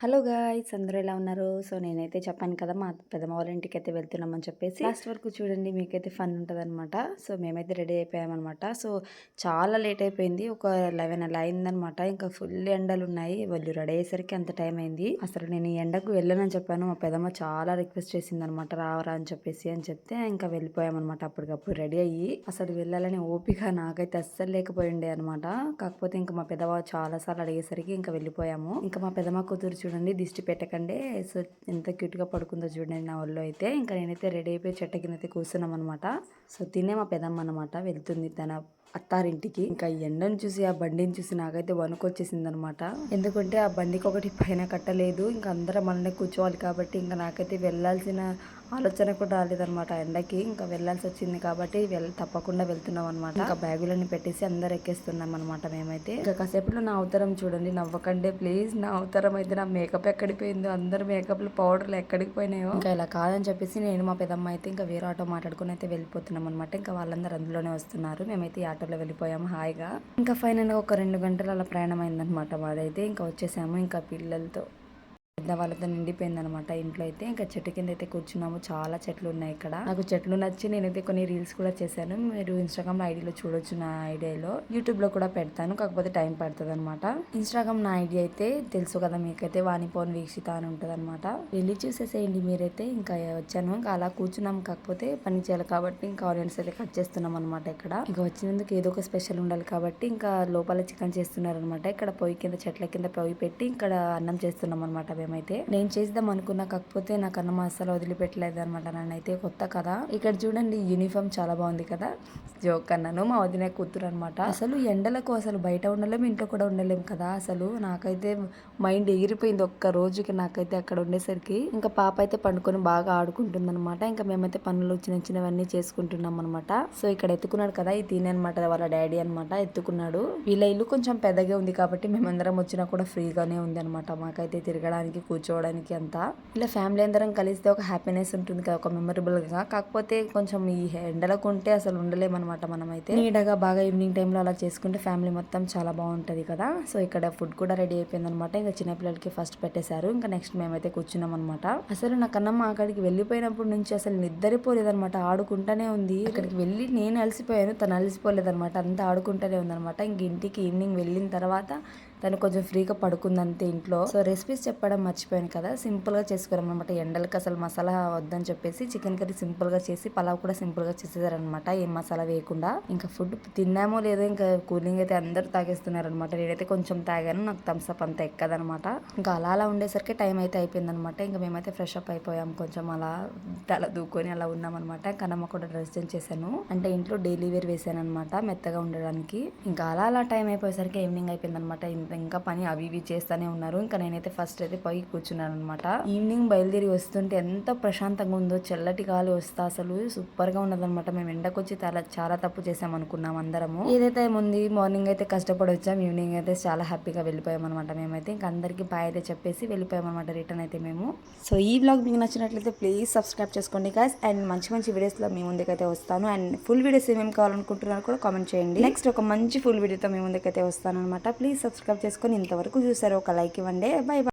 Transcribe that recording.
Hello guys, అందరూ ఎలా ఉన్నారు? సో నేనైతే చెప్పాను కదా, మా పెద్దమ్మ వాళ్ళ ఇంటికి అయితే వెళ్తున్నామని చెప్పేసి. లాస్ట్ వరకు చూడండి, మీకైతే ఫన్ ఉంటుందన్నమాట. సో మేమైతే రెడీ అయిపోయామన్నమాట. సో చాలా లేట్ అయిపోయింది, ఒక 11 అలా అయిందనమాట. ఇంకా ఫుల్ ఎండలు ఉన్నాయి, వాళ్ళు రెడీ అయ్యేసరికి అంత టైం అయింది. అసలు నేను ఈ ఎండకు వెళ్ళనని చెప్పాను, మా పెద్దమ్మ చాలా రిక్వెస్ట్ చేసింది అనమాట, రావరా అని చెప్తే ఇంకా వెళ్ళిపోయామన్నమాట. అప్పటికప్పుడు రెడీ అయ్యి అసలు వెళ్ళాలని ఓపిక నాకైతే అస్సలు లేకపోయిండే అనమాట. కాకపోతే ఇంకా మా పెద్దమ్మ చాలా సార్లు అడిగేసరికి ఇంకా వెళ్ళిపోయాము. ఇంకా మా పెద్దమ్మ కూతురు చూడండి, దిష్టి పెట్టకండి, సో ఎంత క్యూట్ గా పడుకుందో చూడండి నా ఒళ్ళో అయితే. ఇంకా నేనైతే రెడీ అయిపోయి చెట్ట కింద అయితే కూర్చున్నాం అనమాట. సో తినే మా పెదమ్మ అనమాట వెళ్తుంది తన అత్తారింటికి. ఇంకా ఈ ఎండను చూసి, ఆ బండిని చూసి నాకైతే వణుకొచ్చేసింది అనమాట. ఎందుకంటే ఆ బండికి ఒకటి పైన కట్టలేదు, ఇంకా అందరం మననే కూర్చోవాలి కాబట్టి ఇంకా నాకైతే వెళ్ళాల్సిన ఆలోచన కూడా రాలేదనమాట ఎండకి. ఇంకా వెళ్ళాల్సి వచ్చింది కాబట్టి తప్పకుండా వెళ్తున్నాం అనమాట. ఇంకా బ్యాగులన్నీ పెట్టేసి అందరు ఎక్కేస్తున్నాం అనమాట మేమైతే. ఇంకా కాసేపులో నా అవతారం చూడండి, నవ్వకండి ప్లీజ్. నా అవతారం అయితే, నా మేకప్ ఎక్కడికి పోయిందో, అందరు మేకప్లు పౌడర్లు ఎక్కడికి పోయినాయో. ఇంకా ఇలా కాదని చెప్పేసి నేను మా పెద్దమ్మ అయితే ఇంకా వేరే ఆటో మాట్లాడుకుని అయితే వెళ్ళిపోతున్నాం అనమాట. ఇంకా వాళ్ళందరూ అందులోనే వస్తున్నారు, మేమైతే ఈ ఆటోలో వెళ్ళిపోయాము హాయిగా. ఇంకా ఫైనల్గా ఒక 2 గంటల అలా ప్రయాణం అయిందనమాట మాదైతే. ఇంకా వచ్చేసాము ఇంకా పిల్లలతో, పెద్దవాళ్ళతో నిండిపోయింది అనమాట ఇంట్లో అయితే. ఇంకా చెట్టు కింద అయితే కూర్చున్నాము, చాలా చెట్లు ఉన్నాయి ఇక్కడ. నాకు చెట్లు నచ్చి నేనైతే కొన్ని రీల్స్ కూడా చేశాను, మీరు ఇన్స్టాగ్రామ్ లో ఐడియాలో చూడొచ్చు. నా ఐడియాలో యూట్యూబ్ లో కూడా పెడతాను, కాకపోతే టైం పడుతుంది అనమాట. ఇన్స్టాగ్రామ్ నా ఐడియా అయితే తెలుసు కదా మీకైతే, వాణిపోన్ వీక్షిత అని ఉంటుంది అనమాట, వెళ్ళి చూసేసేయండి మీరైతే. ఇంకా వచ్చాను, ఇంకా అలా కూర్చున్నాం, కాకపోతే పని చేయాలి కాబట్టి ఇంకా ఆనియన్స్ అయితే కట్ చేస్తున్నాం అనమాట. ఇక్కడ ఇంకా వచ్చినందుకు ఏదో ఒక స్పెషల్ ఉండాలి కాబట్టి ఇంకా లోపల చికెన్ చేస్తున్నారు అనమాట. ఇక్కడ పొయ్యి కింద, చెట్ల కింద పొయ్యి పెట్టి ఇక్కడ అన్నం చేస్తున్నాం అనమాట. మేమైతే నేను చేద్దాం అనుకున్నా, కాకపోతే నాకు అన్నం అసలు వదిలిపెట్టలేదు అనమాట. నన్నైతే కొత్త కదా. ఇక్కడ చూడండి యూనిఫామ్ చాలా బాగుంది కదా, జోక్ అన్నాను. మా వదిన కూతురు అనమాట. అసలు ఎండలకు అసలు బయట ఉండలేము, ఇంట్లో కూడా ఉండలేము కదా. అసలు నాకైతే మైండ్ ఎగిరిపోయింది ఒక్క రోజుకి నాకైతే అక్కడ ఉండేసరికి. ఇంకా పాప అయితే పండుకొని బాగా ఆడుకుంటుంది అనమాట. ఇంకా మేమైతే పనులు చిన్న చిన్నవన్నీ చేసుకుంటున్నాం అనమాట. సో ఇక్కడ ఎత్తుకున్నాడు కదా, ఇది తినే అనమాట, వాళ్ళ డాడీ అనమాట ఎత్తుకున్నాడు. వీళ్ళ ఇల్లు కొంచెం పెద్దగా ఉంది కాబట్టి మేమందరం వచ్చినా కూడా ఫ్రీగానే ఉంది అనమాట. మాకైతే తిరగడానికి, కూర్చోవడానికి అంతా. ఇలా ఫ్యామిలీ అందరం కలిస్తే ఒక హ్యాపీనెస్ ఉంటుంది కదా, ఒక మెమరబుల్ గా. కాకపోతే కొంచెం ఈ ఎండలకు ఉంటే అసలు ఉండలేమన్నమాట. మనమైతే నీడగా బాగా ఈవినింగ్ టైంలో అలా చేసుకుంటే ఫ్యామిలీ మొత్తం చాలా బాగుంటది కదా. సో ఇక్కడ ఫుడ్ కూడా రెడీ అయిపోయింది అనమాట. ఇంకా చిన్నపిల్లలకి ఫస్ట్ పెట్టేశారు, ఇంకా నెక్స్ట్ మేమైతే కూర్చున్నాం అనమాట. అసలు నా కన్నమ్మ అక్కడికి వెళ్ళిపోయినప్పటి నుంచి అసలు నిద్రపోలేదనమాట, ఆడుకుంటానే ఉంది. అక్కడికి వెళ్ళి నేను అలసిపోయాను, తను అలసిపోలేదనమాట, అంతా ఆడుకుంటానే ఉందనమాట. ఇంక ఇంటికి ఈవినింగ్ వెళ్ళిన తర్వాత తను కొంచెం ఫ్రీగా పడుకుంది అంతే ఇంట్లో. సో రెసిపీస్ చెప్పడం మర్చిపోయాను కదా, సింపుల్ గా చేసుకున్నాం అనమాట. ఎండలకి అసలు మసాలా వద్దని చెప్పేసి చికెన్ కర్రీ సింపుల్ గా చేసి, పలావ్ కూడా సింపుల్ గా చేసేసారనమాట, ఏం మసాలా వేయకుండా. ఇంకా ఫుడ్ తిన్నామో లేదో, ఇంకా కూలింగ్ అయితే అందరూ తాగేస్తున్నారు అనమాట. నేనైతే కొంచెం తాగాను, నాకు థమ్స్ అప్ అంత ఎక్కదనమాట. ఇంకా అలా ఉండేసరికి టైం అయితే అయిపోయిందనమాట. ఇంకా మేమైతే ఫ్రెష్ అప్ అయిపోయాం, కొంచెం అలా తల దూకొని అలా ఉన్నామన్నమాట. కనమ్మ కూడా డ్రెస్ చేంజ్ చేశాను, అంటే ఇంట్లో డైలీ వేర్ వేసాను అనమాట, మెత్తగా ఉండడానికి. ఇంకా అలా టైం అయిపోయేసరికి ఈవినింగ్ అయిపోయిందనమాట. ఇంకా పని అవి ఇవి చేస్తానే ఉన్నారు. ఇంకా నేనైతే ఫస్ట్ అయితే పై కూర్చున్నాను అనమాట. ఈవినింగ్ బయలుదేరి వస్తుంటే ఎంత ప్రశాంతంగా ఉందో, చల్లటి గాలి వస్తా అసలు సూపర్ గా ఉన్నదనమాట. మేము ఎండకొచ్చి చాలా తప్పు చేసాం అనుకున్నాం అందరము. ఏదైతే ఉంది, మార్నింగ్ అయితే కష్టపడి వచ్చాం, ఈవినింగ్ అయితే చాలా హ్యాపీగా వెళ్ళిపోయాం అనమాట. మేమైతే ఇంకా అందరికి బాయ్ అయితే చెప్పేసి వెళ్ళిపోయాం అనమాట, రిటర్న్ అయితే మేము. సో ఈ వ్లాగ్ మీకు నచ్చినట్లయితే ప్లీజ్ సబ్స్క్రైబ్ చేసుకోండి గాయ్స్, అండ్ మంచి వీడియోస్ లో మీ ముందుకైతే వస్తాను. అండ్ ఫుల్ వీడియోస్ ఏమేమి కావాలనుకుంటున్నారో కూడా కామెంట్ చేయండి. నెక్స్ట్ ఒక మంచి ఫుల్ వీడియోతో మీ ముందుకైతే వస్తాను అనమాట. ప్లీజ్ సబ్స్క్రైబ్ చేసుకొని ఇంతవరకు చూసారు, ఒక లైక్ ఇవ్వండి. By by.